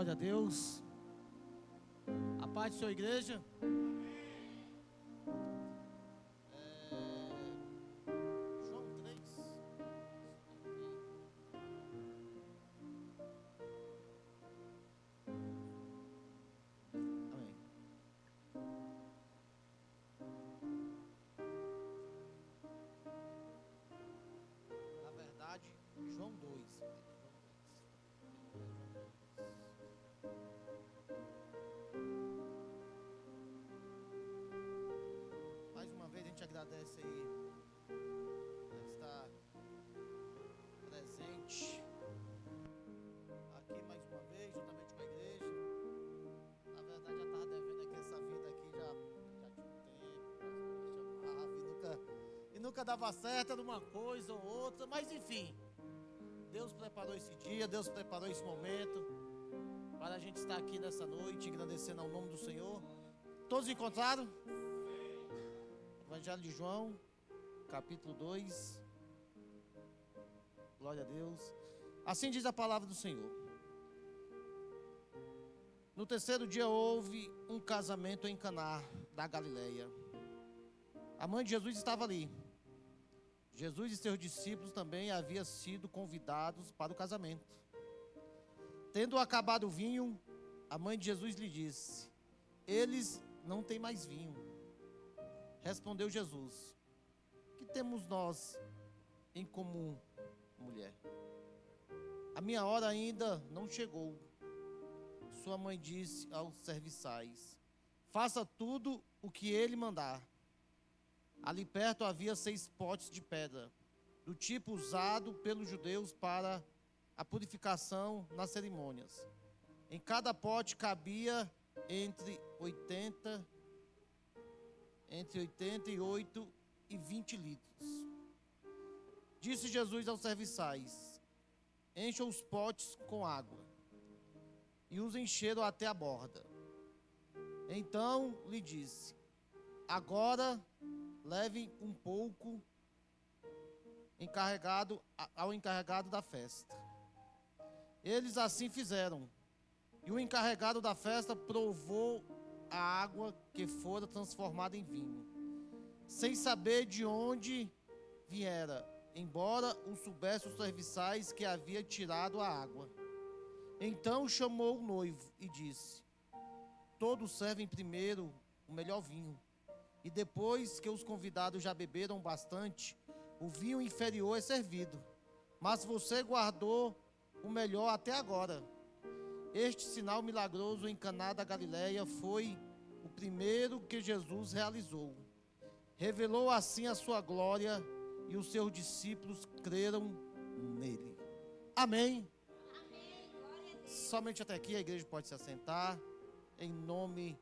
Glória a Deus. A paz do Senhor, igreja. João 3. Amém. Na verdade, João 2. Agradece aí por estar presente aqui mais uma vez, juntamente com a igreja. Na verdade, já estava devendo aqui essa vida aqui, já tinha um tempo, chamava e nunca dava certo, era uma coisa ou outra, mas enfim, Deus preparou esse dia, Deus preparou esse momento para a gente estar aqui nessa noite, agradecendo ao nome do Senhor. Todos encontraram? Evangelho de João, capítulo 2. Glória a Deus. Assim diz a palavra do Senhor. No terceiro dia houve um casamento em Caná da Galileia. A mãe de Jesus estava ali. Jesus e seus discípulos também haviam sido convidados para o casamento. Tendo acabado o vinho, a mãe de Jesus lhe disse: eles não têm mais vinho. Respondeu Jesus: que temos nós em comum, mulher? A minha hora ainda não chegou. Sua mãe disse aos serviçais: faça tudo o que ele mandar. Ali perto havia 6 potes de pedra, do tipo usado pelos judeus para a purificação nas cerimônias. Em cada pote cabia entre 88 e 20 litros. Disse Jesus aos serviçais: encham os potes com água. E os encheram até a borda. Então lhe disse: agora levem um pouco ao encarregado da festa. Eles assim fizeram. E o encarregado da festa provou a água que fora transformada em vinho, sem saber de onde viera, embora o soubesse os serviçais que havia tirado a água. Então chamou o noivo e disse: todos servem primeiro o melhor vinho, e depois que os convidados já beberam bastante, o vinho inferior é servido. Mas você guardou o melhor até agora. Este sinal milagroso em Caná da Galileia foi o primeiro que Jesus realizou. Revelou assim a sua glória e os seus discípulos creram nele. Amém. Somente até aqui a igreja pode se assentar, em nome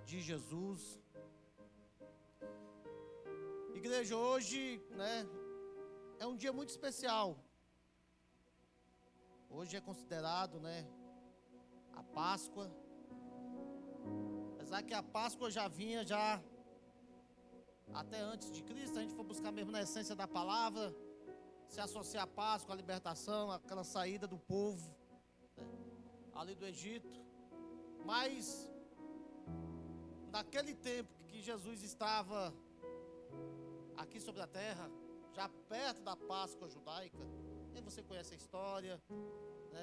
de Jesus. Igreja, hoje, é um dia muito especial. Hoje é considerado, a Páscoa. Apesar que a Páscoa já vinha até antes de Cristo, a gente for buscar mesmo na essência da palavra, se associar a Páscoa, a libertação, aquela saída do povo, ali do Egito. Mas naquele tempo que Jesus estava aqui sobre a terra, já perto da Páscoa judaica, e você conhece a história,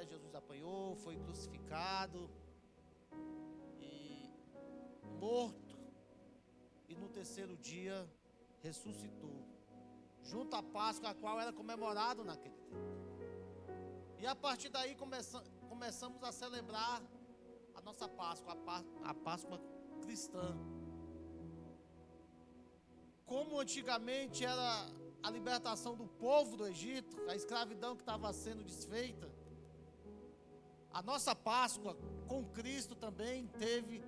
Jesus apanhou, foi crucificado e morto, e no terceiro dia ressuscitou, junto à Páscoa, a qual era comemorado naquele tempo. E a partir daí começamos a celebrar a nossa Páscoa, a Páscoa cristã. Como antigamente era a libertação do povo do Egito, a escravidão que estava sendo desfeita, a nossa Páscoa com Cristo também teve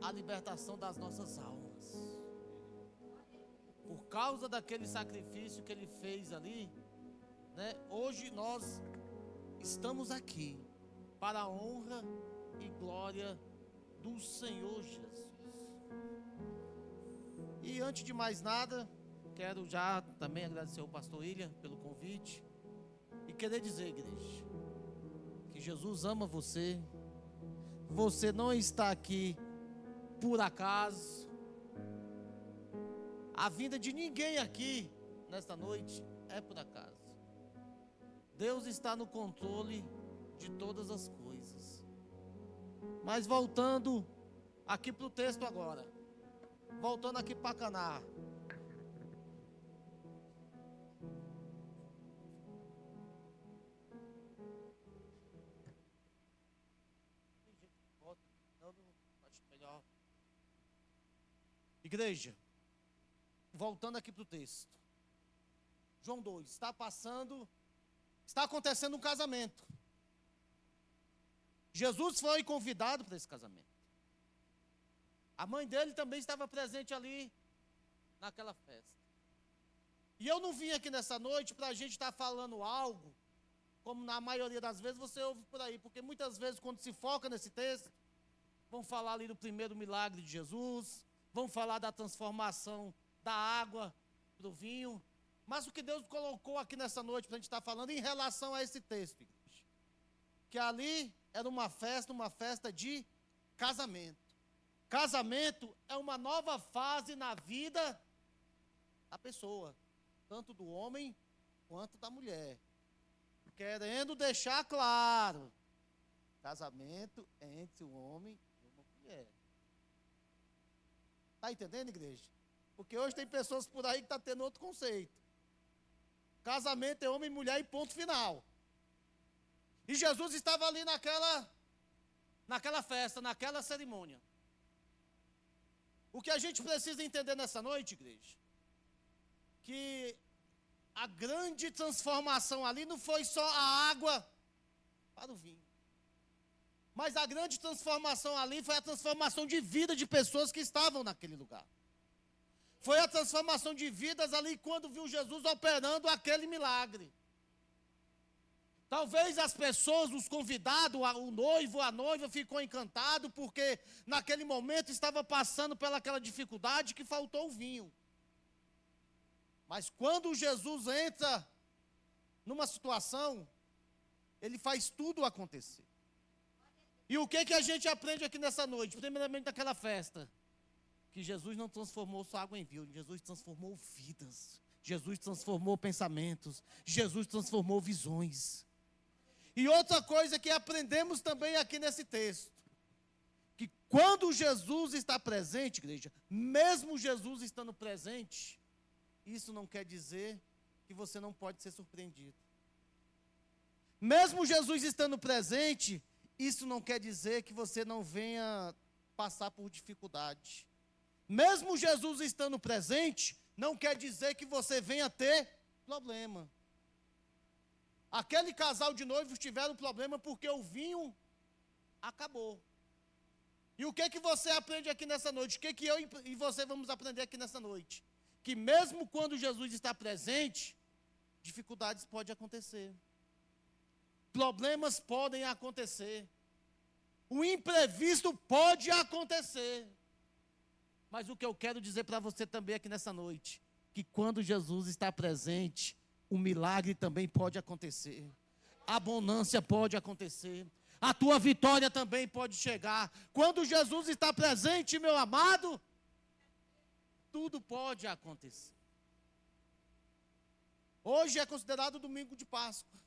a libertação das nossas almas. Por causa daquele sacrifício que ele fez ali, hoje nós estamos aqui para a honra e glória do Senhor Jesus. E antes de mais nada, quero já também agradecer ao pastor William pelo convite e querer dizer, igreja, que Jesus ama você, você não está aqui por acaso. A vinda de ninguém aqui nesta noite é por acaso. Deus está no controle de todas as coisas. Mas voltando aqui para o texto agora. Voltando aqui para Caná. Igreja, voltando aqui para o texto. João 2, está acontecendo um casamento. Jesus foi convidado para esse casamento. A mãe dele também estava presente ali, naquela festa. E eu não vim aqui nessa noite para a gente estar falando algo, como na maioria das vezes você ouve por aí, porque muitas vezes quando se foca nesse texto, vão falar ali do primeiro milagre de Jesus, vão falar da transformação da água para o vinho. Mas o que Deus colocou aqui nessa noite para a gente estar falando em relação a esse texto, igreja, que ali era uma festa de casamento. Casamento é uma nova fase na vida da pessoa, tanto do homem quanto da mulher. Querendo deixar claro, casamento é entre um homem e uma mulher. Está entendendo, igreja? Porque hoje tem pessoas por aí que estão tendo outro conceito. Casamento é homem e mulher e ponto final. E Jesus estava ali naquela festa, naquela cerimônia. O que a gente precisa entender nessa noite, igreja, que a grande transformação ali não foi só a água para o vinho. Mas a grande transformação ali foi a transformação de vida de pessoas que estavam naquele lugar. Foi a transformação de vidas ali quando viu Jesus operando aquele milagre. Talvez as pessoas, os convidados, o noivo, a noiva ficou encantado porque naquele momento estava passando pelaquela dificuldade que faltou o vinho. Mas quando Jesus entra numa situação, ele faz tudo acontecer. E o que a gente aprende aqui nessa noite? Primeiramente naquela festa, que Jesus não transformou só água em vinho, Jesus transformou vidas, Jesus transformou pensamentos, Jesus transformou visões. E outra coisa que aprendemos também aqui nesse texto, que quando Jesus está presente, igreja, mesmo Jesus estando presente, isso não quer dizer que você não pode ser surpreendido. Mesmo Jesus estando presente, isso não quer dizer que você não venha passar por dificuldade. Mesmo Jesus estando presente, não quer dizer que você venha ter problema. Aquele casal de noivos tiveram problema porque o vinho acabou. E o que você aprende aqui nessa noite? O que eu e você vamos aprender aqui nessa noite? Que mesmo quando Jesus está presente, dificuldades podem acontecer. Problemas podem acontecer. O imprevisto pode acontecer. Mas o que eu quero dizer para você também aqui nessa noite, que quando Jesus está presente, o milagre também pode acontecer. A abundância pode acontecer. A tua vitória também pode chegar. Quando Jesus está presente, meu amado, tudo pode acontecer. Hoje é considerado domingo de Páscoa.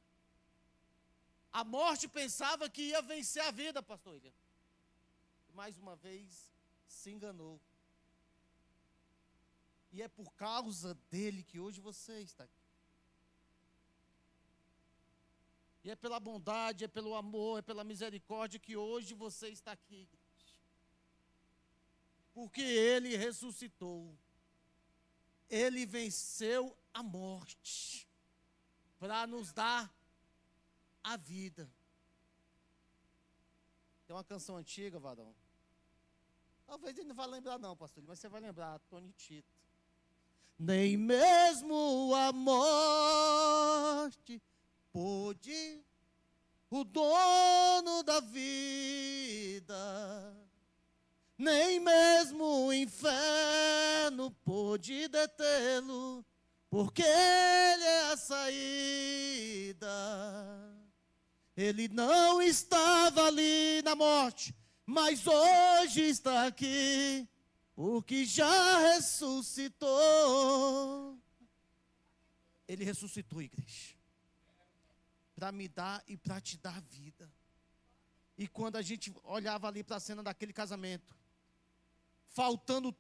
A morte pensava que ia vencer a vida, pastor Ilha. Mais uma vez, se enganou. E é por causa dele que hoje você está aqui. E é pela bondade, é pelo amor, é pela misericórdia que hoje você está aqui. Porque ele ressuscitou. Ele venceu a morte para nos dar a vida. Tem uma canção antiga, Varão. Talvez ele não vai lembrar não, pastor, mas você vai lembrar, Tony Tito. Nem mesmo a morte pôde o dono da vida, nem mesmo o inferno pôde detê-lo, porque ele é a saída. Ele não estava ali na morte, mas hoje está aqui, porque já ressuscitou. Ele ressuscitou, igreja, para me dar e para te dar vida. E quando a gente olhava ali para a cena daquele casamento, faltando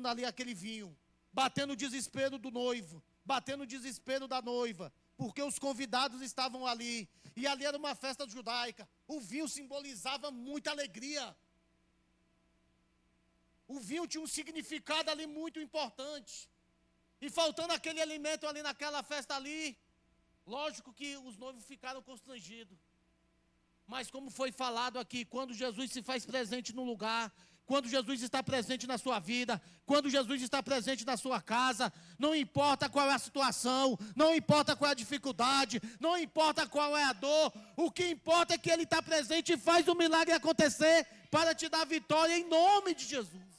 ali aquele vinho, batendo o desespero do noivo, batendo o desespero da noiva, porque os convidados estavam ali, e ali era uma festa judaica. O vinho simbolizava muita alegria. O vinho tinha um significado ali muito importante. E faltando aquele alimento ali naquela festa ali, lógico que os noivos ficaram constrangidos. Mas como foi falado aqui, quando Jesus se faz presente no lugar, quando Jesus está presente na sua vida, quando Jesus está presente na sua casa, não importa qual é a situação, não importa qual é a dificuldade, não importa qual é a dor, o que importa é que Ele está presente e faz o milagre acontecer para te dar vitória em nome de Jesus.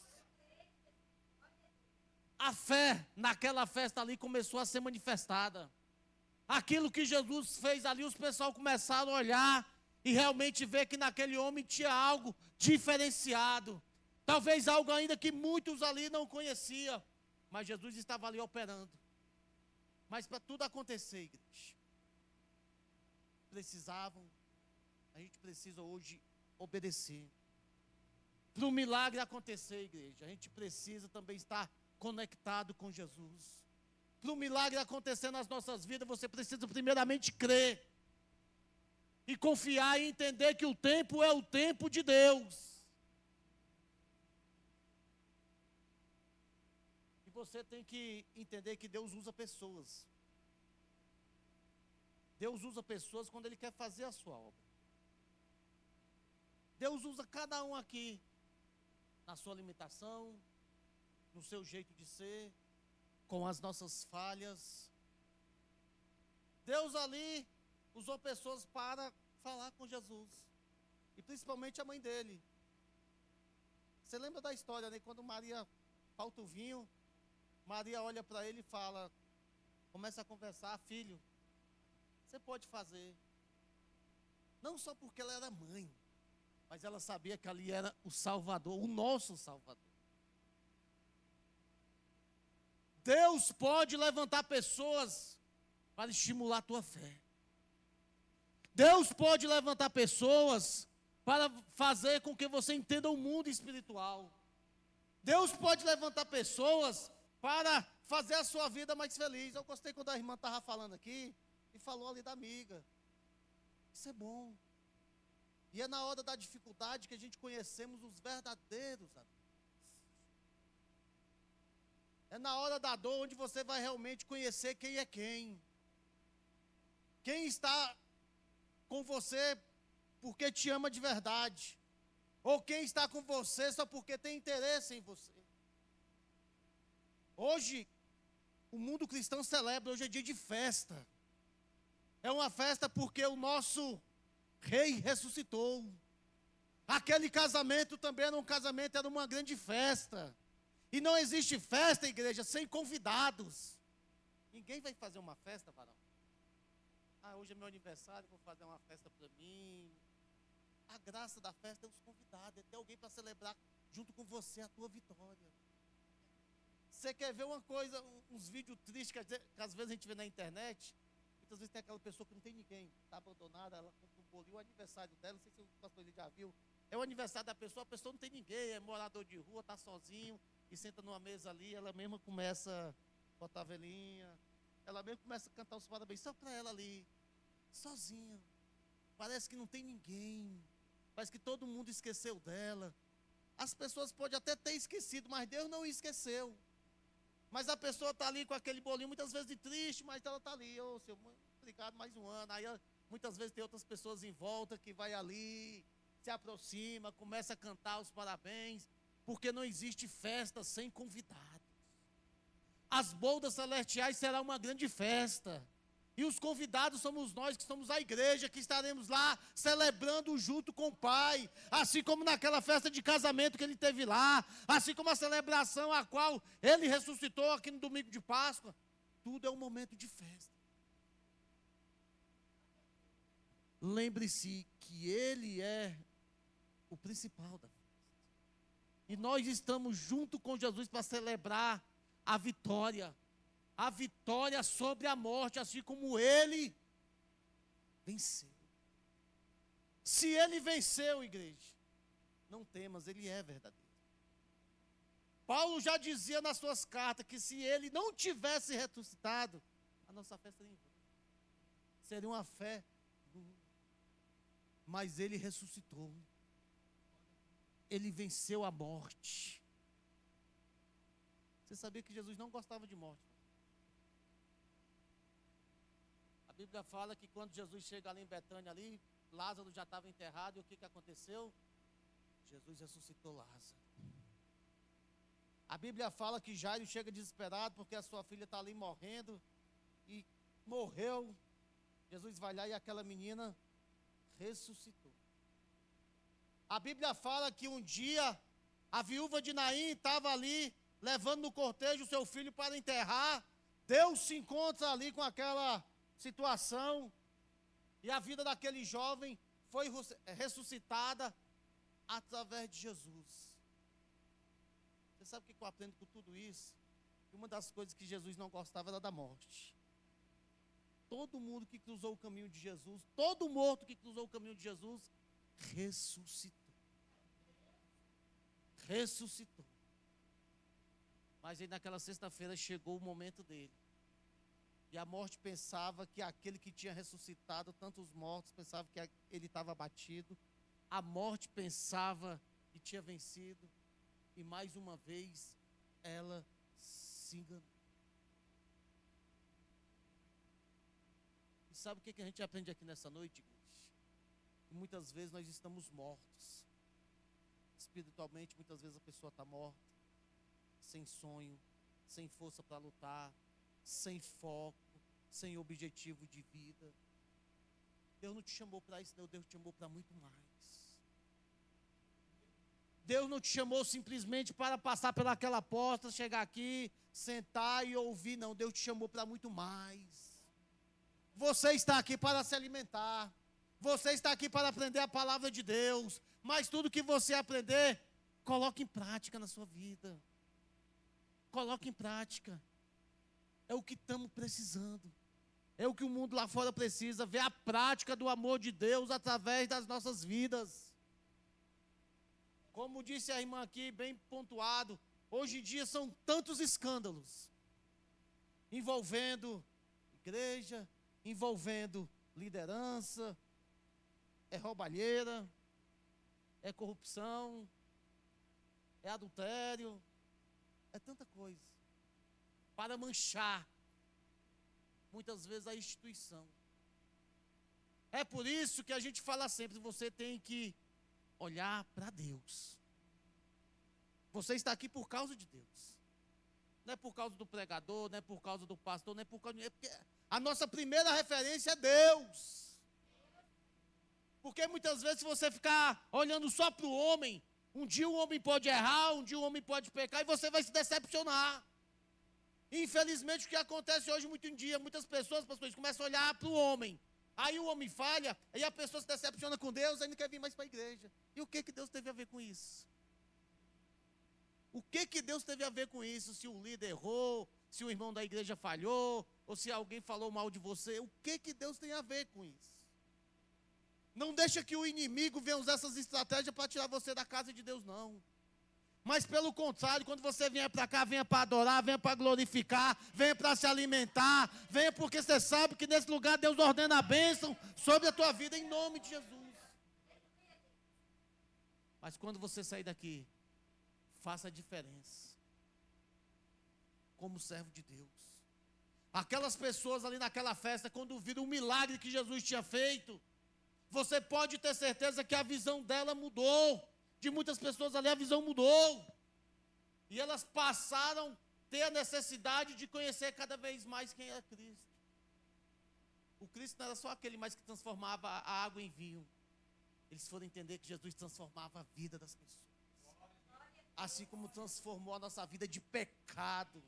A fé naquela festa ali começou a ser manifestada. Aquilo que Jesus fez ali, os pessoal começaram a olhar e realmente ver que naquele homem tinha algo diferenciado. Talvez algo ainda que muitos ali não conheciam, mas Jesus estava ali operando. Mas para tudo acontecer, igreja, a gente precisa hoje obedecer. Para o milagre acontecer, igreja, a gente precisa também estar conectado com Jesus. Para o milagre acontecer nas nossas vidas, você precisa primeiramente crer e confiar e entender que o tempo é o tempo de Deus. E você tem que entender que Deus usa pessoas. Deus usa pessoas quando Ele quer fazer a sua obra. Deus usa cada um aqui, na sua limitação, no seu jeito de ser, com as nossas falhas. Deus ali usou pessoas para falar com Jesus, e principalmente a mãe dele. Você lembra da história, né? Quando Maria falta o vinho, Maria olha para ele e fala, começa a conversar, filho, você pode fazer. Não só porque ela era mãe, mas ela sabia que ali era o Salvador, o nosso Salvador. Deus pode levantar pessoas para estimular a tua fé. Deus pode levantar pessoas para fazer com que você entenda o mundo espiritual. Deus pode levantar pessoas para fazer a sua vida mais feliz. Eu gostei quando a irmã estava falando aqui e falou ali da amiga. Isso é bom. E é na hora da dificuldade que a gente conhecemos os verdadeiros amigos. É na hora da dor onde você vai realmente conhecer quem é quem. Quem está com você porque te ama de verdade. Ou quem está com você só porque tem interesse em você. Hoje, o mundo cristão celebra, hoje é dia de festa. É uma festa porque o nosso rei ressuscitou. Aquele casamento também era um casamento, era uma grande festa. E não existe festa, igreja, sem convidados. Ninguém vai fazer uma festa, varão. Hoje é meu aniversário, vou fazer uma festa para mim. A graça da festa é os convidados, é ter alguém para celebrar junto com você a tua vitória. Você quer ver uma coisa, uns vídeos tristes que às vezes a gente vê na internet? Muitas vezes tem aquela pessoa que não tem ninguém, está abandonada, ela compra um bolinho, o aniversário dela, não sei se o pastor ele já viu. É o aniversário da pessoa, a pessoa não tem ninguém, é morador de rua, está sozinho, e senta numa mesa ali, ela mesma começa a botar a velhinha, ela mesma começa a cantar os parabéns, só para ela ali, sozinha. Parece que não tem ninguém, parece que todo mundo esqueceu dela. As pessoas podem até ter esquecido, mas Deus não esqueceu. Mas a pessoa está ali com aquele bolinho, muitas vezes de triste, mas ela está ali, Senhor, obrigado, mais um ano. Aí muitas vezes tem outras pessoas em volta que vai ali, se aproxima, começa a cantar os parabéns, porque não existe festa sem convidados. As bodas celestiais será uma grande festa. E os convidados somos nós, que somos a igreja, que estaremos lá celebrando junto com o Pai. Assim como naquela festa de casamento que ele teve lá. Assim como a celebração a qual ele ressuscitou aqui no domingo de Páscoa. Tudo é um momento de festa. Lembre-se que ele é o principal da festa. E nós estamos junto com Jesus para celebrar a vitória sobre a morte, assim como ele venceu. Se ele venceu, igreja, não temas, ele é verdadeiro. Paulo já dizia nas suas cartas que se ele não tivesse ressuscitado, a nossa fé seria em vão. Seria uma fé nula. Mas ele ressuscitou. Ele venceu a morte. Você sabia que Jesus não gostava de morte? A Bíblia fala que quando Jesus chega ali em Betânia, ali, Lázaro já estava enterrado, e o que aconteceu? Jesus ressuscitou Lázaro. A Bíblia fala que Jairo chega desesperado porque a sua filha está ali morrendo e morreu. Jesus vai lá e aquela menina ressuscitou. A Bíblia fala que um dia a viúva de Naim estava ali levando no cortejo o seu filho para enterrar. Deus se encontra ali com aquela situação e a vida daquele jovem foi ressuscitada através de Jesus. Você sabe o que eu aprendo com tudo isso? Que uma das coisas que Jesus não gostava era da morte. Todo mundo que cruzou o caminho de Jesus, todo morto que cruzou o caminho de Jesus, ressuscitou. Ressuscitou. Mas aí naquela sexta-feira chegou o momento dele. E a morte pensava que aquele que tinha ressuscitado tantos mortos, pensava que ele estava abatido. A morte pensava que tinha vencido. E mais uma vez, ela se enganou. E sabe o que a gente aprende aqui nessa noite, igreja? Que muitas vezes nós estamos mortos. Espiritualmente, muitas vezes a pessoa está morta, sem sonho, sem força para lutar, sem foco, sem objetivo de vida. Deus não te chamou para isso, não. Deus te chamou para muito mais. Deus não te chamou simplesmente para passar pelaquela porta, chegar aqui, sentar e ouvir, não. Deus te chamou para muito mais. Você está aqui para se alimentar. Você está aqui para aprender a palavra de Deus. Mas tudo que você aprender, coloque em prática na sua vida. Coloque em prática. É o que estamos precisando. É o que o mundo lá fora precisa. Ver a prática do amor de Deus através das nossas vidas. Como disse a irmã aqui, bem pontuado, hoje em dia são tantos escândalos envolvendo igreja, envolvendo liderança, é roubalheira, é corrupção, é adultério, é tanta coisa para manchar muitas vezes a instituição. É por isso que a gente fala sempre, você tem que olhar para Deus. Você está aqui por causa de Deus. Não é por causa do pregador, não é por causa do pastor, não é por causa de... É porque a nossa primeira referência é Deus. Porque muitas vezes se você ficar olhando só para o homem, um dia o homem pode errar, um dia o homem pode pecar e você vai se decepcionar. Infelizmente o que acontece hoje muito em dia, muitas pessoas, pastores, começam a olhar para o homem. Aí o homem falha, aí a pessoa se decepciona com Deus, aí não quer vir mais para a igreja. E o que Deus teve a ver com isso? O que Deus teve a ver com isso? Se o líder errou, se o irmão da igreja falhou, ou se alguém falou mal de você, o que Deus tem a ver com isso? Não deixa que o inimigo venha usar essas estratégias para tirar você da casa de Deus, não. Mas pelo contrário, quando você vier para cá, venha para adorar, venha para glorificar, venha para se alimentar, venha porque você sabe que nesse lugar Deus ordena a bênção sobre a tua vida em nome de Jesus. Mas quando você sair daqui, faça a diferença. Como servo de Deus. Aquelas pessoas ali naquela festa, quando viram o milagre que Jesus tinha feito, você pode ter certeza que a visão dela mudou. De muitas pessoas ali a visão mudou. E elas passaram a ter a necessidade de conhecer cada vez mais quem é Cristo. O Cristo não era só aquele mais que transformava a água em vinho. Eles foram entender que Jesus transformava a vida das pessoas. Assim como transformou a nossa vida de pecado.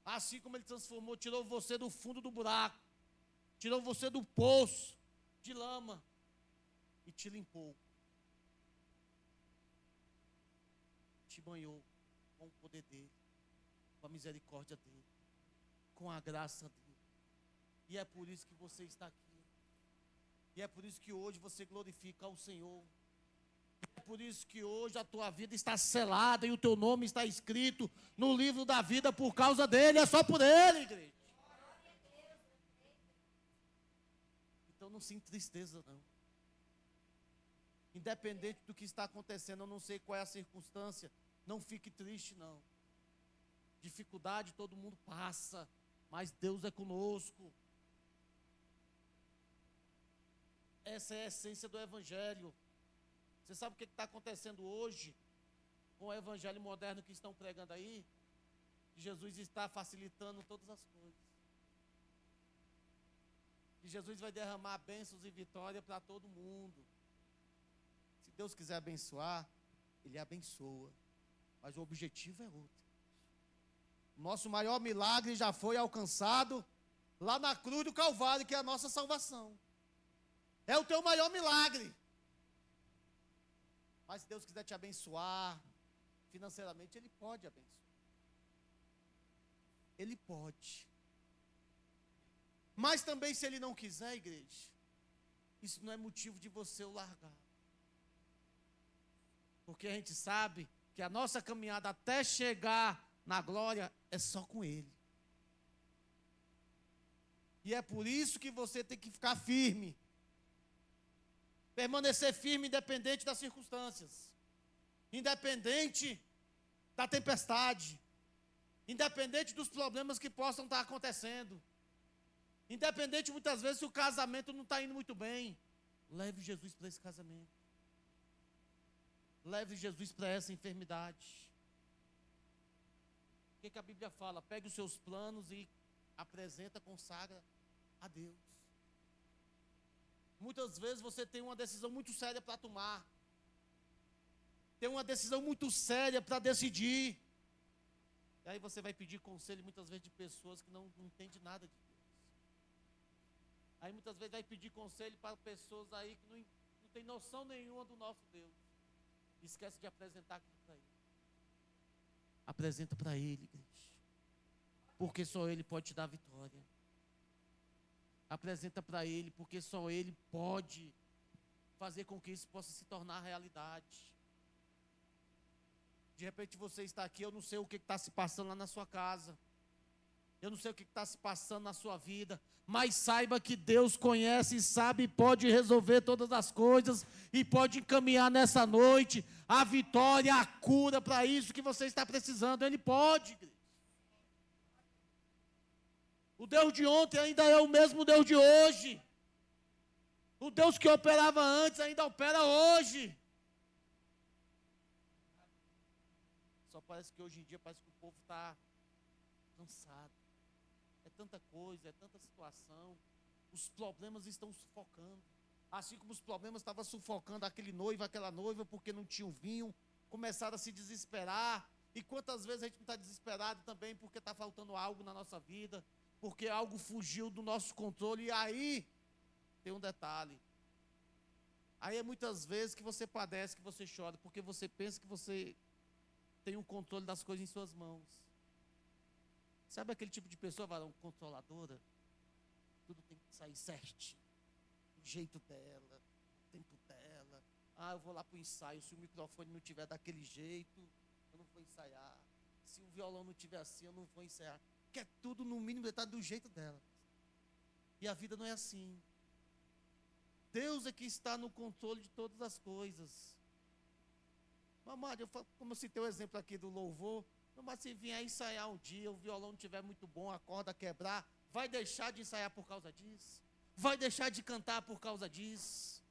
Assim como Ele transformou, tirou você do fundo do buraco. Tirou você do poço de lama. e te limpou, te banhou com o poder dele, com a misericórdia dele, com a graça dele. E é por isso que você está aqui. E é por isso que hoje você glorifica ao Senhor. É por isso que hoje a tua vida está selada e o teu nome está escrito no livro da vida por causa dele. É só por ele, igreja. Então não se entristeça, não. Independente do que está acontecendo, eu não sei qual é a circunstância, não fique triste, não. Dificuldade todo mundo passa, mas Deus é conosco. Essa é a essência do Evangelho. Você sabe o que está acontecendo hoje com o Evangelho moderno que estão pregando aí? Que Jesus está facilitando todas as coisas. Que Jesus vai derramar bênçãos e vitória para todo mundo. Se Deus quiser abençoar, Ele abençoa. Mas o objetivo é outro. Nosso maior milagre já foi alcançado lá na cruz do Calvário, que é a nossa salvação. É o teu maior milagre. Mas se Deus quiser te abençoar financeiramente, Ele pode abençoar. Ele pode. Mas também se Ele não quiser, igreja, isso não é motivo de você o largar. Porque a gente sabe que a nossa caminhada até chegar na glória é só com Ele. E é por isso que você tem que ficar firme. Permanecer firme independente das circunstâncias. Independente da tempestade. Independente dos problemas que possam estar acontecendo. Independente muitas vezes se o casamento não está indo muito bem. Leve Jesus para esse casamento. Leve Jesus para essa enfermidade. O que a Bíblia fala? Pegue os seus planos e apresenta, consagra a Deus. Muitas vezes você tem uma decisão muito séria para tomar. Tem uma decisão muito séria para decidir. E aí você vai pedir conselho muitas vezes de pessoas que não entendem nada de Deus. Aí muitas vezes vai pedir conselho para pessoas aí que não tem noção nenhuma do nosso Deus. Esquece de apresentar aquilo para Ele. Apresenta para Ele, igreja. Porque só Ele pode te dar vitória. Apresenta para Ele, porque só Ele pode fazer com que isso possa se tornar realidade. De repente você está aqui, eu não sei o que está se passando lá na sua casa. Eu não sei o que está se passando na sua vida, mas saiba que Deus conhece e sabe e pode resolver todas as coisas e pode encaminhar nessa noite a vitória, a cura para isso que você está precisando. Ele pode. O Deus de ontem ainda é o mesmo Deus de hoje. O Deus que operava antes ainda opera hoje. Só parece que hoje em dia parece que o povo está cansado. É tanta coisa, é tanta situação. Os problemas estão sufocando. Assim como os problemas estavam sufocando aquele noivo, aquela noiva, porque não tinham vinho, começaram a se desesperar. E quantas vezes a gente não está desesperado também porque está faltando algo na nossa vida, porque algo fugiu do nosso controle. E aí tem um detalhe. Aí é muitas vezes que você padece, que você chora, porque você pensa que você tem o controle das coisas em suas mãos. Sabe aquele tipo de pessoa, varão, controladora? Tudo tem que sair certinho, do jeito dela, do tempo dela. Ah, eu vou lá para o ensaio, se o microfone não tiver daquele jeito, eu não vou ensaiar. Se o violão não tiver assim, eu não vou ensaiar. Quer tudo no mínimo detalhe do jeito dela. E a vida não é assim. Deus é que está no controle de todas as coisas. Mamãe, como eu citei o exemplo aqui do louvor, mas se vier ensaiar um dia, o violão não estiver muito bom, a corda quebrar, vai deixar de ensaiar por causa disso? Vai deixar de cantar por causa disso?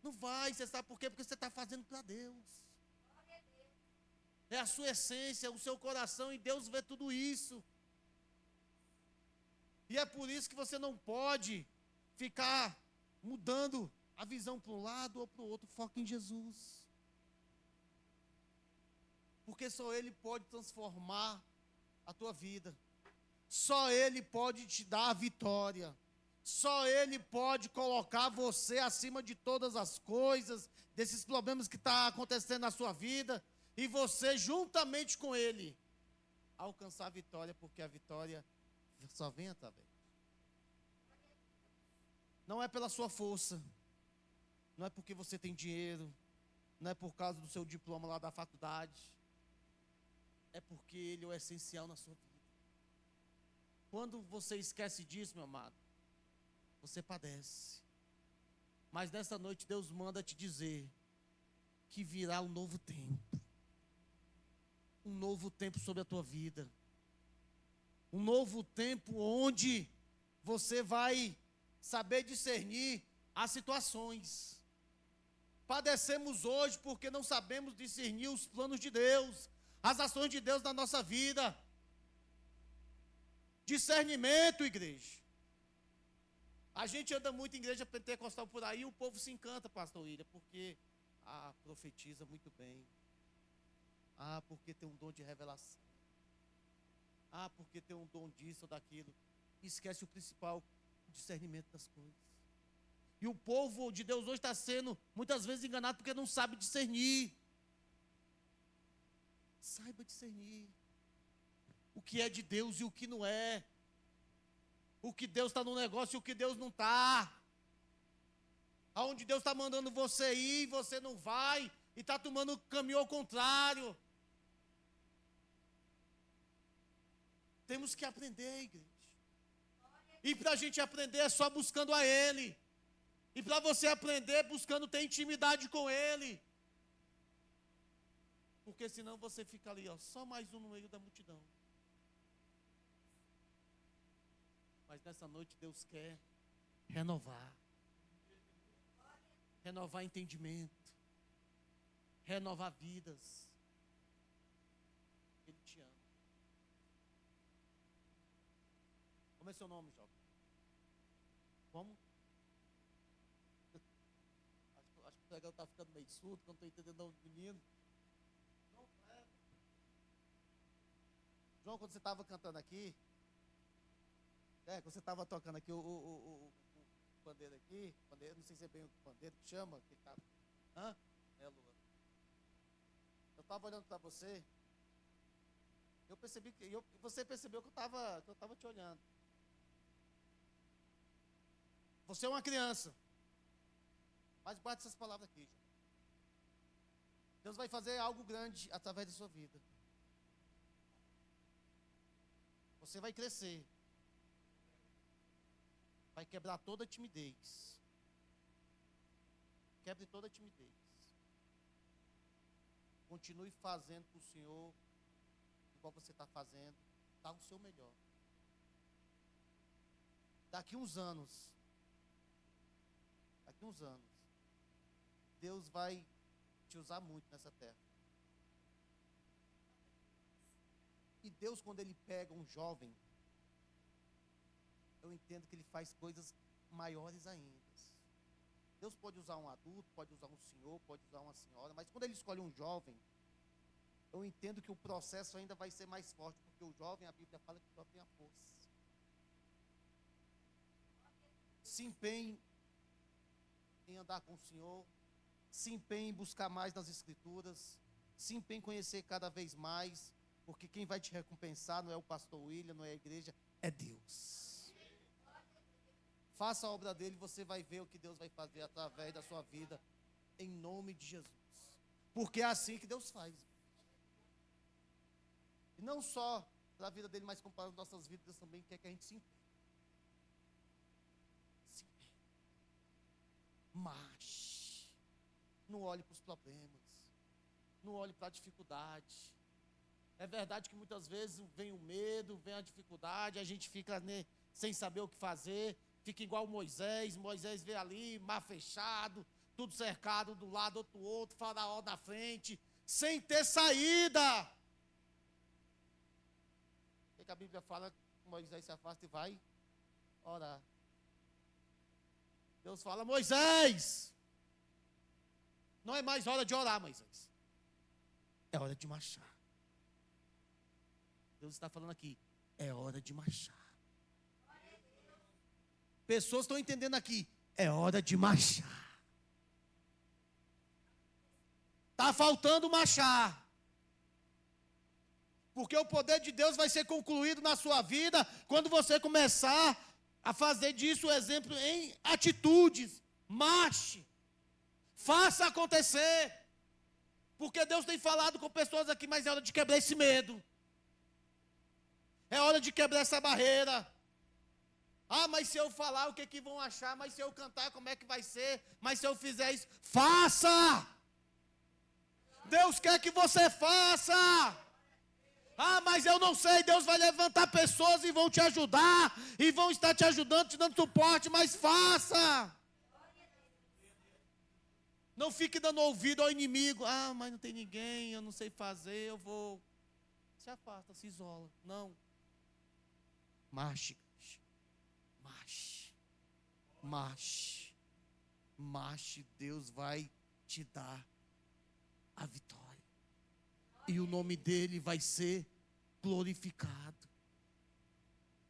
Não vai, você sabe por quê? Porque você está fazendo para Deus. É a sua essência, o seu coração, e Deus vê tudo isso. E é por isso que você não pode ficar mudando a visão para um lado ou para o outro. Foca em Jesus. Porque só Ele pode transformar a tua vida. Só Ele pode te dar a vitória. Só Ele pode colocar você acima de todas as coisas, desses problemas que estão acontecendo na sua vida, e você, juntamente com Ele, alcançar a vitória, porque a vitória só vem através. Não é pela sua força, não é porque você tem dinheiro, não é por causa do seu diploma lá da faculdade, é porque Ele é o essencial na sua vida. Quando você esquece disso, meu amado, você padece. Mas nessa noite Deus manda te dizer que virá um novo tempo. Um novo tempo sobre a tua vida. Um novo tempo onde você vai saber discernir as situações. Padecemos hoje porque não sabemos discernir os planos de Deus, as ações de Deus na nossa vida. Discernimento, igreja. A gente anda muito em igreja pentecostal por aí, e o povo se encanta, pastor William, porque profetiza muito bem. Porque tem um dom de revelação. Porque tem um dom disso ou daquilo. Esquece o principal, o discernimento das coisas. E o povo de Deus hoje está sendo muitas vezes enganado porque não sabe discernir. Saiba discernir o que é de Deus e o que não é. O que Deus está no negócio e o que Deus não está. Aonde Deus está mandando você ir e você não vai. E está tomando o caminho ao contrário. Temos que aprender, igreja. E para a gente aprender é só buscando a Ele. E para você aprender, buscando ter intimidade com Ele. Porque senão você fica ali, só mais um no meio da multidão. Mas nessa noite Deus quer renovar. Renovar entendimento. Renovar vidas. Ele te ama. Como é seu nome, jovem? Como? Acho que o pregão está ficando meio surdo, que eu não estou entendendo o nome do menino. João, quando você estava cantando aqui, quando você estava tocando aqui o pandeiro aqui, não sei se é bem o pandeiro que chama, que tá, Lua. Eu estava olhando para você, eu percebi que, você percebeu que eu estava te olhando. Você é uma criança, mas guarde essas palavras aqui, João. Deus vai fazer algo grande através da sua vida. Você vai crescer. Vai quebrar toda a timidez. Quebre toda a timidez. Continue fazendo para o Senhor, igual você está fazendo. Dá o seu melhor. Daqui uns anos, Deus vai te usar muito nessa terra. E Deus, quando Ele pega um jovem, eu entendo que Ele faz coisas maiores ainda. Deus pode usar um adulto, pode usar um senhor, pode usar uma senhora, mas quando Ele escolhe um jovem, eu entendo que o processo ainda vai ser mais forte, porque o jovem, a Bíblia fala que o jovem tem a força. Se empenhe em andar com o Senhor, se empenhe em buscar mais nas Escrituras, se empenhe em conhecer cada vez mais, porque quem vai te recompensar não é o pastor William, não é a igreja, é Deus. Faça a obra dele, você vai ver o que Deus vai fazer através da sua vida, em nome de Jesus. Porque é assim que Deus faz. E não só para a vida dele, mas como para as nossas vidas, Deus também quer que a gente se empenhe. Mas não olhe para os problemas, não olhe para a dificuldade. É verdade que muitas vezes vem o medo, vem a dificuldade, a gente fica sem saber o que fazer, fica igual Moisés vê ali, mar fechado, tudo cercado do lado, outro do outro, Faraó na frente, sem ter saída. O que a Bíblia fala? Moisés se afasta e vai orar. Deus fala: Moisés, não é mais hora de orar, Moisés, é hora de marchar. Deus está falando aqui, é hora de marchar. Pessoas estão entendendo aqui. É hora de marchar. Está faltando marchar. Porque o poder de Deus vai ser concluído na sua vida quando você começar a fazer disso o exemplo em atitudes. Marche. Faça acontecer. Porque Deus tem falado com pessoas aqui, mas é hora de quebrar esse medo. É hora de quebrar essa barreira. Ah, mas se eu falar, o que que vão achar? Mas se eu cantar, como é que vai ser? Mas se eu fizer isso, faça! Deus quer que você faça! Ah, mas eu não sei, Deus vai levantar pessoas e vão te ajudar, e vão estar te ajudando, te dando suporte, mas faça! Não fique dando ouvido ao inimigo. Ah, mas não tem ninguém, eu não sei fazer, eu vou... Se afasta, se isola. Não. Marche. Marche. Marche. Marche. Deus vai te dar a vitória. E o nome dele vai ser glorificado.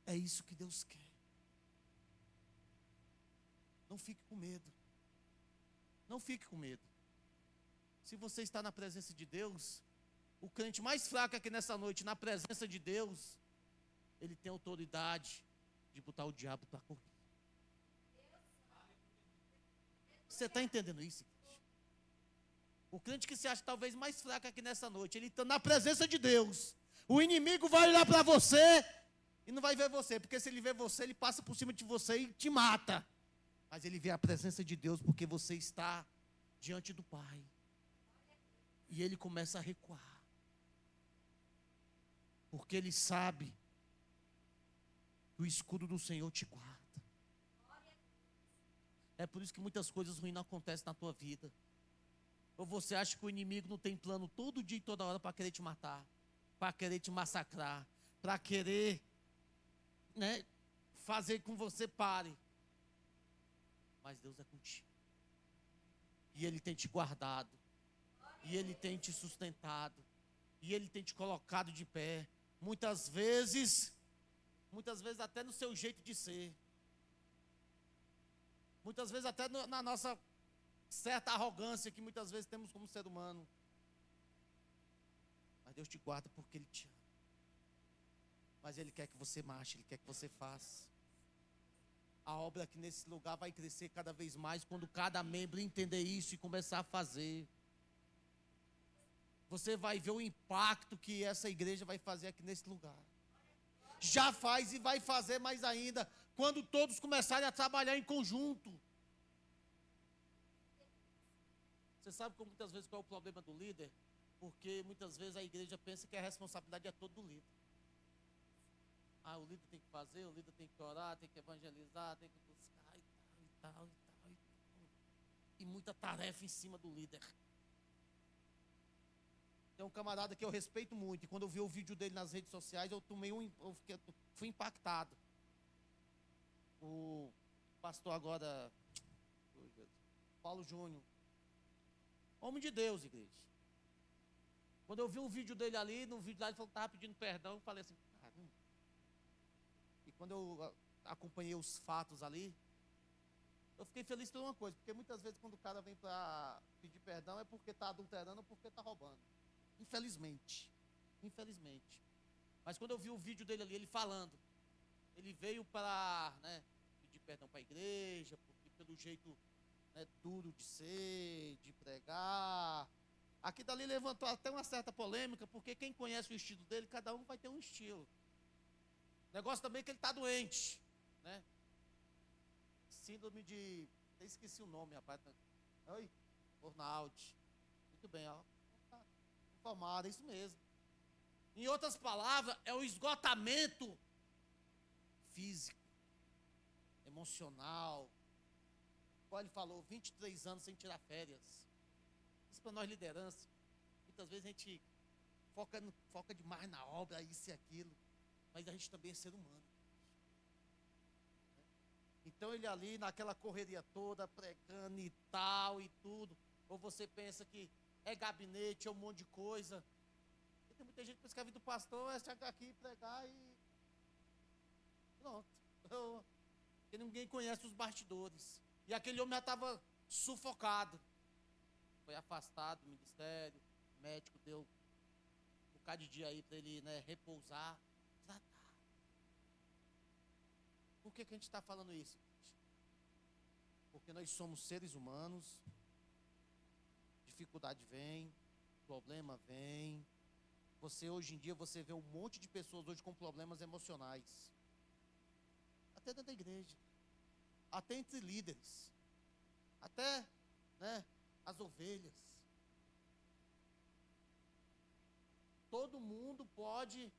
É isso que Deus quer. Não fique com medo. Não fique com medo. Se você está na presença de Deus, o crente mais fraco aqui nessa noite, na presença de Deus, ele tem autoridade de botar o diabo para correr. Você está entendendo isso, igreja? O crente que se acha talvez mais fraco aqui nessa noite, ele está na presença de Deus. O inimigo vai olhar para você e não vai ver você, porque se ele vê você, ele passa por cima de você e te mata. Mas ele vê a presença de Deus porque você está diante do Pai. E ele começa a recuar. Porque ele sabe que o escudo do Senhor te guarda. É por isso que muitas coisas ruins não acontecem na tua vida. Ou você acha que o inimigo não tem plano todo dia e toda hora para querer te matar, para querer te massacrar, para querer, fazer com que você pare. Mas Deus é contigo. E Ele tem te guardado. E Ele tem te sustentado. E Ele tem te colocado de pé. Muitas vezes até no seu jeito de ser. Muitas vezes até na nossa certa arrogância que muitas vezes temos como ser humano. Mas Deus te guarda porque Ele te ama. Mas Ele quer que você marche, Ele quer que você faça. A obra aqui nesse lugar vai crescer cada vez mais quando cada membro entender isso e começar a fazer. Você vai ver o impacto que essa igreja vai fazer aqui nesse lugar. Já faz e vai fazer mais ainda quando todos começarem a trabalhar em conjunto. Você sabe como muitas vezes qual é o problema do líder? Porque muitas vezes a igreja pensa que a responsabilidade é toda do líder. Ah, o líder tem que fazer, o líder tem que orar, tem que evangelizar, tem que buscar e tal. E muita tarefa em cima do líder. Tem um camarada que eu respeito muito, e quando eu vi o vídeo dele nas redes sociais, fui impactado. O pastor agora, Paulo Júnior, homem de Deus, igreja. Quando eu vi um vídeo dele ali, no vídeo lá ele falou que estava pedindo perdão, eu falei assim, caramba. E quando eu acompanhei os fatos ali, eu fiquei feliz por uma coisa, porque muitas vezes quando o cara vem para pedir perdão é porque está adulterando ou porque está roubando. Infelizmente. Mas quando eu vi o vídeo dele ali, ele falando, ele veio para pedir perdão para a igreja, porque pelo jeito duro de ser, de pregar. Aqui dali levantou até uma certa polêmica, porque quem conhece o estilo dele, cada um vai ter um estilo. O negócio também é que ele está doente, Síndrome de... Eu esqueci o nome, rapaz. Oi? Burnout. Muito bem, ó. Informado, é isso mesmo. Em outras palavras, é o esgotamento físico, emocional. Como ele falou, 23 anos sem tirar férias. Isso para nós liderança. Muitas vezes a gente foca demais na obra, isso e aquilo. Mas a gente também é ser humano. Então ele ali naquela correria toda, pregando e tal e tudo. Ou você pensa que é gabinete, é um monte de coisa. E tem muita gente que pensa que a vida do pastor é chegar aqui, pregar e pronto. Porque ninguém conhece os bastidores. E aquele homem já estava sufocado. Foi afastado do ministério. O médico deu um bocado de dia aí para ele, repousar, tratar. Por que a gente está falando isso? Porque nós somos seres humanos. Dificuldade vem, problema vem. Hoje em dia, você vê um monte de pessoas hoje com problemas emocionais. Até dentro da igreja. Até entre líderes. Até, as ovelhas. Todo mundo pode,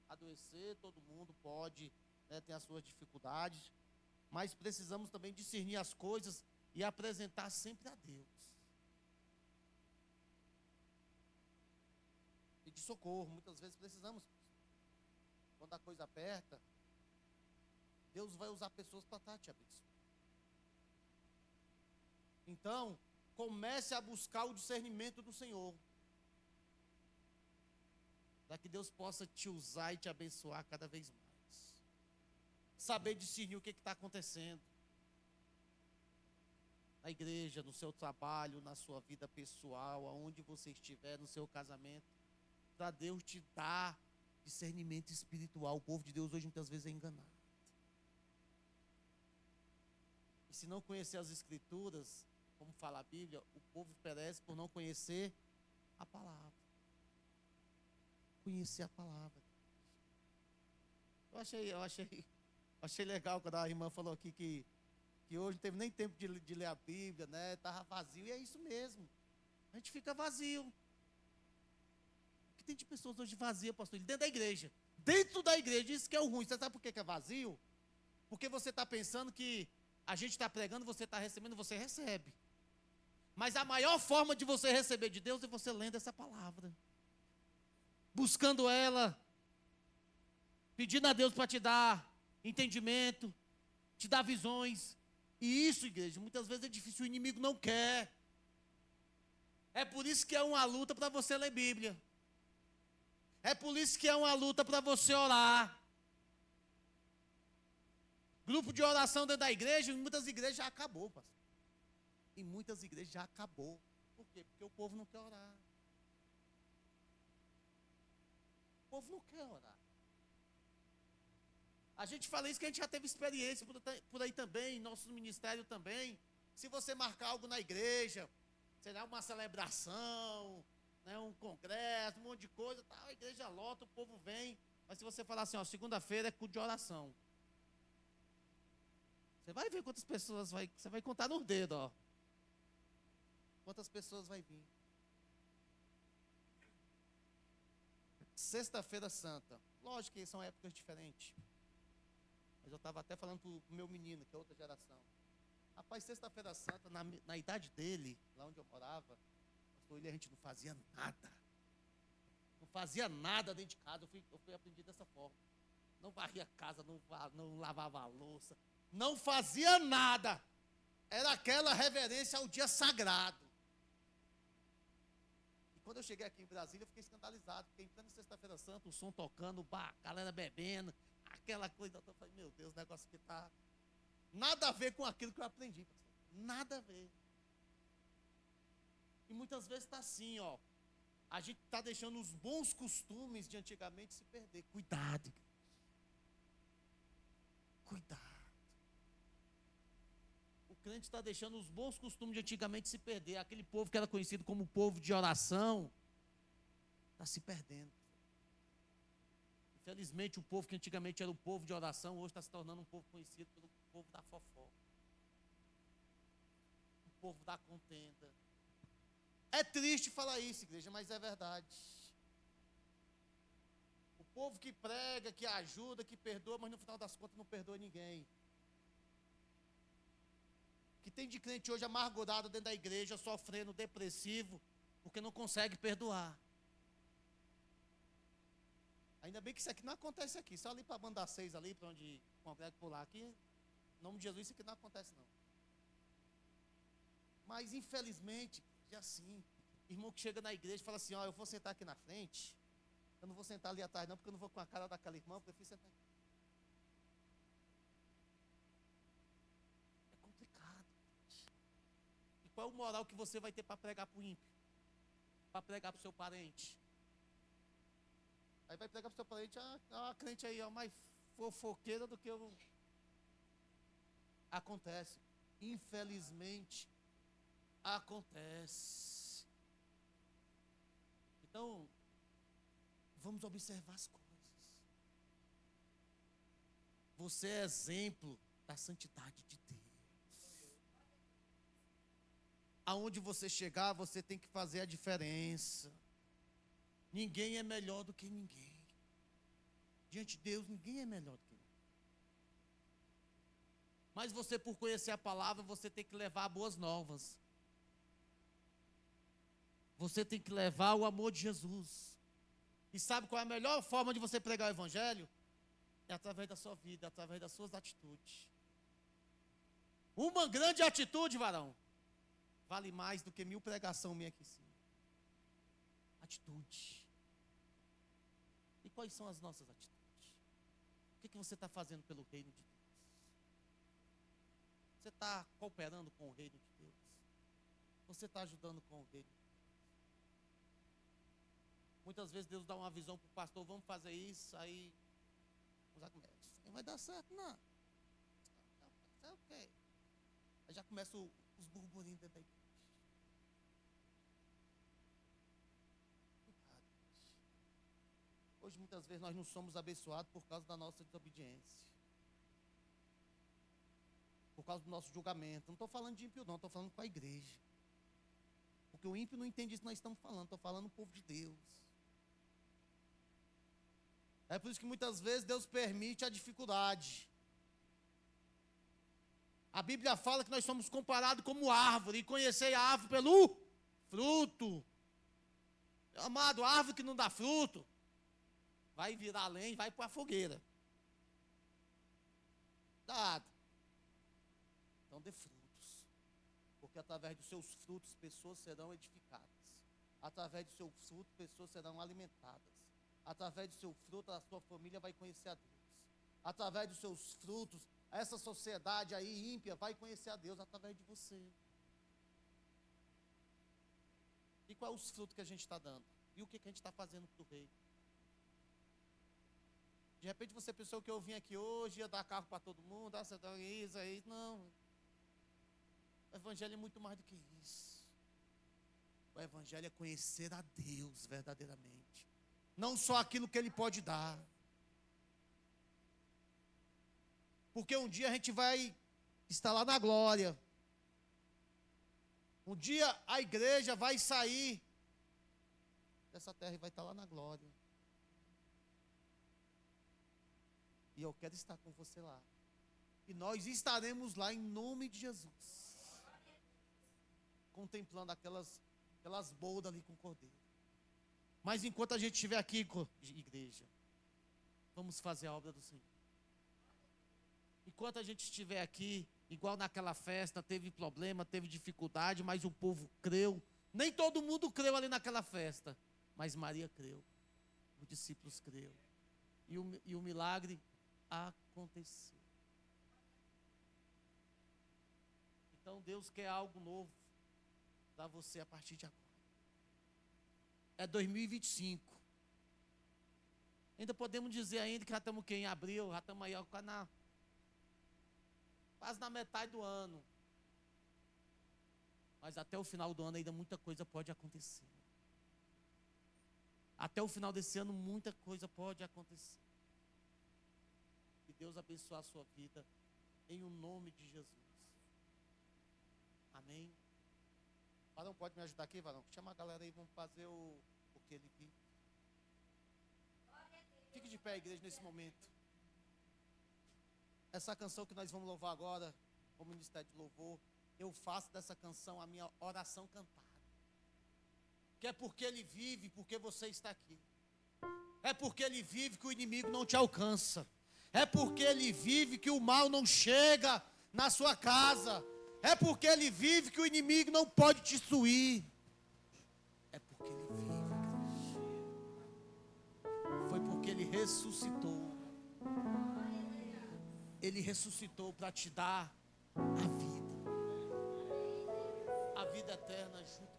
adoecer, todo mundo pode, ter as suas dificuldades, mas precisamos também discernir as coisas e apresentar sempre a Deus. E de socorro, muitas vezes precisamos. Quando a coisa aperta, Deus vai usar pessoas para estar te abençoando. Então, comece a buscar o discernimento do Senhor. Para que Deus possa te usar e te abençoar cada vez mais. Saber discernir o que está acontecendo. Na igreja, no seu trabalho, na sua vida pessoal, aonde você estiver, no seu casamento. Para Deus te dar discernimento espiritual. O povo de Deus hoje muitas vezes é enganado. E se não conhecer as Escrituras, como fala a Bíblia, o povo perece por não conhecer a palavra. Conhecer a palavra. Eu achei legal quando a irmã falou aqui que hoje não teve nem tempo de ler a Bíblia, estava vazio, e é isso mesmo. A gente fica vazio. O que tem de pessoas hoje vazias, pastor? Dentro da igreja. Dentro da igreja, isso que é o ruim. Você sabe por que é vazio? Porque você está pensando que a gente está pregando, você está recebendo, você recebe. Mas a maior forma de você receber de Deus é você lendo essa palavra. Buscando ela. Pedindo a Deus para te dar entendimento, te dar visões. E isso, igreja, muitas vezes é difícil, o inimigo não quer. É por isso que é uma luta para você ler Bíblia. É por isso que é uma luta para você orar. Grupo de oração dentro da igreja, em muitas igrejas já acabou, pastor. Em muitas igrejas já acabou. Por quê? Porque o povo não quer orar. O povo não quer orar. A gente fala isso que a gente já teve experiência por aí também, nosso ministério também. Se você marcar algo na igreja, será uma celebração, um congresso, um monte de coisa, a igreja lota, o povo vem. Mas se você falar assim, segunda-feira é culto de oração. Você vai ver quantas pessoas você vai contar nos dedos, quantas pessoas vai vir. Sexta-feira Santa. Lógico que são épocas diferentes. Mas eu estava até falando para o meu menino, que é outra geração. Rapaz, sexta-feira Santa, na idade dele, lá onde eu morava, pastor, a gente não fazia nada. Não fazia nada dentro de casa. Eu fui aprendido dessa forma. Não varria a casa, não lavava a louça. Não fazia nada. Era aquela reverência ao dia sagrado. E quando eu cheguei aqui em Brasília, eu fiquei escandalizado. Porque entrando sexta-feira Santa, o som tocando, a galera bebendo, aquela coisa. Eu falei, meu Deus, o negócio que está nada a ver com aquilo que eu aprendi, pastor. Nada a ver. E muitas vezes está assim, a gente está deixando os bons costumes de antigamente se perder. Cuidado. Cuidado. O crente está deixando os bons costumes de antigamente se perder. Aquele povo que era conhecido como povo de oração, está se perdendo. Infelizmente, o povo que antigamente era o povo de oração, hoje está se tornando um povo conhecido pelo povo da fofoca. O povo da contenda. É triste falar isso, igreja, mas é verdade. O povo que prega, que ajuda, que perdoa, mas no final das contas não perdoa ninguém. Que tem de crente hoje amargurado dentro da igreja, sofrendo, depressivo, porque não consegue perdoar. Ainda bem que isso aqui não acontece aqui, só ali para a banda 6 ali, para onde congrega por lá, aqui, em nome de Jesus, isso aqui não acontece não. Mas infelizmente, é assim, irmão que chega na igreja e fala assim, eu vou sentar aqui na frente, eu não vou sentar ali atrás não, porque eu não vou com a cara daquela irmã, eu prefiro sentar aqui. qual é o moral que você vai ter para pregar para o ímpio? Para pregar para o seu parente? Aí vai pregar para o seu parente, a crente aí é mais fofoqueira do que eu. Acontece. Infelizmente, acontece. Então, vamos observar as coisas. Você é exemplo da santidade de Deus. Aonde você chegar, você tem que fazer a diferença. Ninguém é melhor do que ninguém. Diante de Deus, ninguém é melhor do que ninguém. Mas você, por conhecer a palavra, você tem que levar boas novas. Você tem que levar o amor de Jesus. E sabe qual é a melhor forma de você pregar o evangelho? É através da sua vida, através das suas atitudes. Uma grande atitude, varão, vale mais do que 1000 pregações minha aqui em cima. Atitude. E quais são as nossas atitudes? O que você está fazendo pelo reino de Deus? Você está cooperando com o reino de Deus? Você está ajudando com o reino de Deus? Muitas vezes Deus dá uma visão para o pastor, vamos fazer isso, aí não vai dar certo, não. É o quê? Aí já começam os burburinhos dentro da igreja. Hoje, muitas vezes, nós não somos abençoados por causa da nossa desobediência. Por causa do nosso julgamento. Não estou falando de ímpio, não. Estou falando com a igreja. Porque o ímpio não entende isso que nós estamos falando. Estou falando do povo de Deus. É por isso que muitas vezes Deus permite a dificuldade. A Bíblia fala que nós somos comparados como árvore. E conhecei a árvore pelo fruto. Amado, árvore que não dá fruto, vai virar lenha e vai para a fogueira. Dado. Então dê frutos. Porque através dos seus frutos, pessoas serão edificadas. Através do seu fruto, pessoas serão alimentadas. Através do seu fruto, a sua família vai conhecer a Deus. Através dos seus frutos, essa sociedade aí ímpia vai conhecer a Deus através de você. E quais os frutos que a gente está dando? E o que a gente está fazendo para o rei? De repente você pensou que eu vim aqui hoje, ia dar carro para todo mundo, você dá isso, aí. Não. O evangelho é muito mais do que isso. O evangelho é conhecer a Deus verdadeiramente. Não só aquilo que Ele pode dar. Porque um dia a gente vai estar lá na glória. Um dia a igreja vai sair dessa terra e vai estar lá na glória. E eu quero estar com você lá. E nós estaremos lá em nome de Jesus. Contemplando aquelas bodas ali com o cordeiro. Mas enquanto a gente estiver aqui, igreja, vamos fazer a obra do Senhor. Enquanto a gente estiver aqui, igual naquela festa, teve problema, teve dificuldade, mas o povo creu. Nem todo mundo creu ali naquela festa, mas Maria creu. Os discípulos creu. E o milagre aconteceu. Então Deus quer algo novo para você a partir de agora. É 2025. Ainda podemos dizer ainda que já estamos em abril, já estamos aí quase na metade do ano. Mas até o final do ano ainda muita coisa pode acontecer. Até o final desse ano muita coisa pode acontecer. Que Deus abençoe a sua vida em o nome de Jesus. Amém. Varão, pode me ajudar aqui, varão? Chama a galera aí, vamos fazer o que ele vive. Fique de pé, igreja, nesse momento. Essa canção que nós vamos louvar agora, como ministério de louvor, eu faço dessa canção a minha oração cantada. Que é porque ele vive, porque você está aqui. É porque ele vive que o inimigo não te alcança. É porque ele vive que o mal não chega na sua casa. É porque ele vive que o inimigo não pode te destruir. É porque ele vive, igreja. Foi porque ele ressuscitou. Ele ressuscitou para te dar a vida. A vida eterna junto.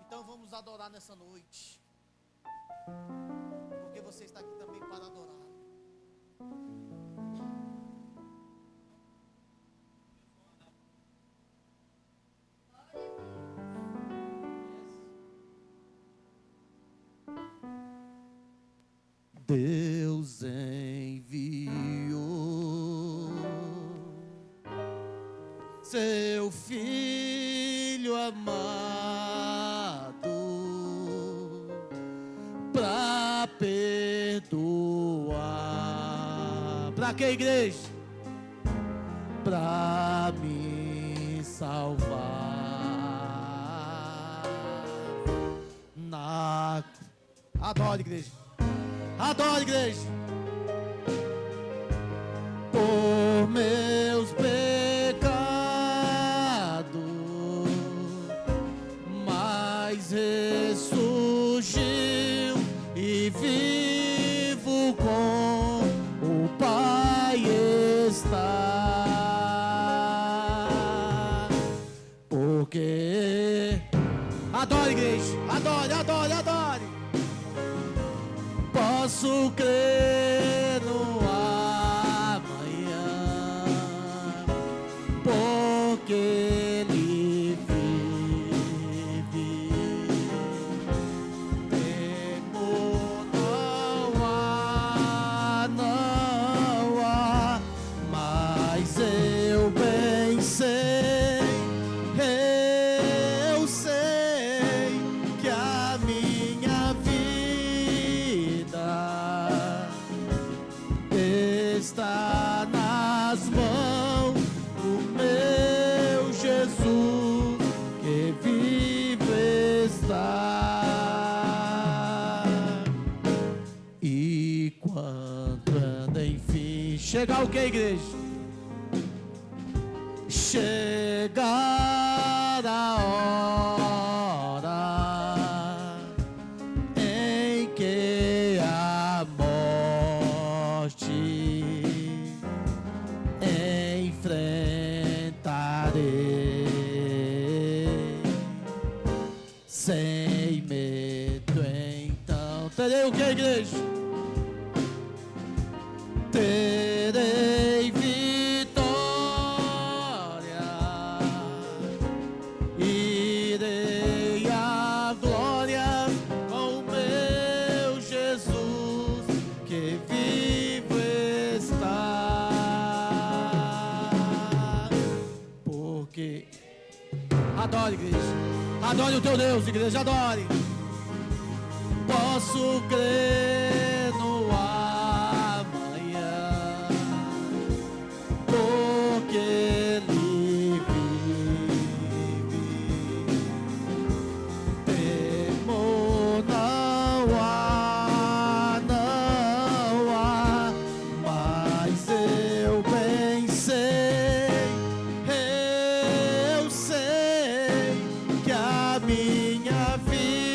Então vamos adorar nessa noite, porque você está aqui também para adorar. Deus enviou seu Filho amado para perdoar. Para que, igreja? Para me salvar. Adore, igreja. Adore, igreja. Por meus pecados, mas ressurgiu e vivo com o Pai está. Porque adore, igreja. Adore, adore, adore. Posso crer no amanhã, porque Ele vive. Temor não há, mas eu bem sei, eu sei que a minha vida está nas mãos do meu Jesus, que vive está. E quando anda, enfim, chegar o que, igreja? Chegar a hora em que a morte enfrentarei sem medo. Então terei o que, igreja? Terei vitória, irei à glória com o meu Jesus, que vivo está. Porque adore, igreja. Adore o teu Deus, igreja, adore. Posso crer no amanhã, porque Ele vive. Temor não há, mas eu bem sei, eu sei que a minha vida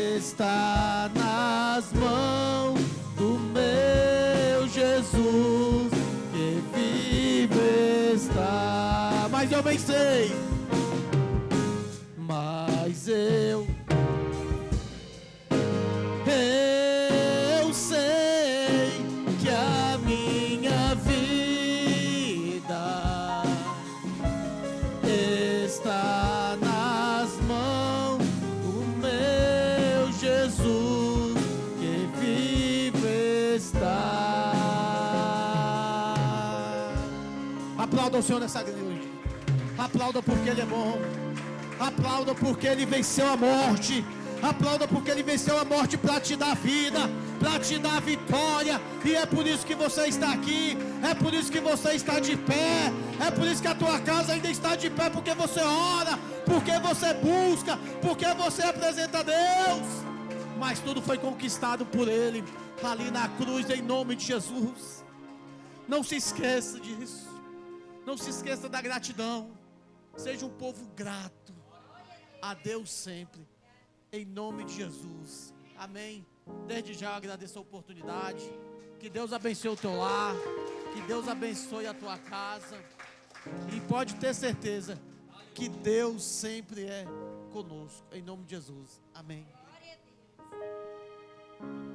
está nas mãos do meu Jesus, que vive está. Mas eu bem sei, mas eu sei que a minha vida está nas mãos do meu Jesus, que vive está. Aplauda o Senhor nessa noite. Aplauda porque Ele é bom. Aplauda porque Ele venceu a morte. Aplauda porque Ele venceu a morte para te dar vida, para te dar vitória. E é por isso que você está aqui. É por isso que você está de pé. É por isso que a tua casa ainda está de pé. Porque você ora, porque você busca, porque você apresenta a Deus. Mas tudo foi conquistado por Ele ali na cruz, em nome de Jesus. Não se esqueça disso. Não se esqueça da gratidão. Seja um povo grato a Deus sempre, em nome de Jesus. Amém. Desde já eu agradeço a oportunidade. Que Deus abençoe o teu lar. Que Deus abençoe a tua casa. E pode ter certeza que Deus sempre é conosco. Em nome de Jesus. Amém. Glória a Deus.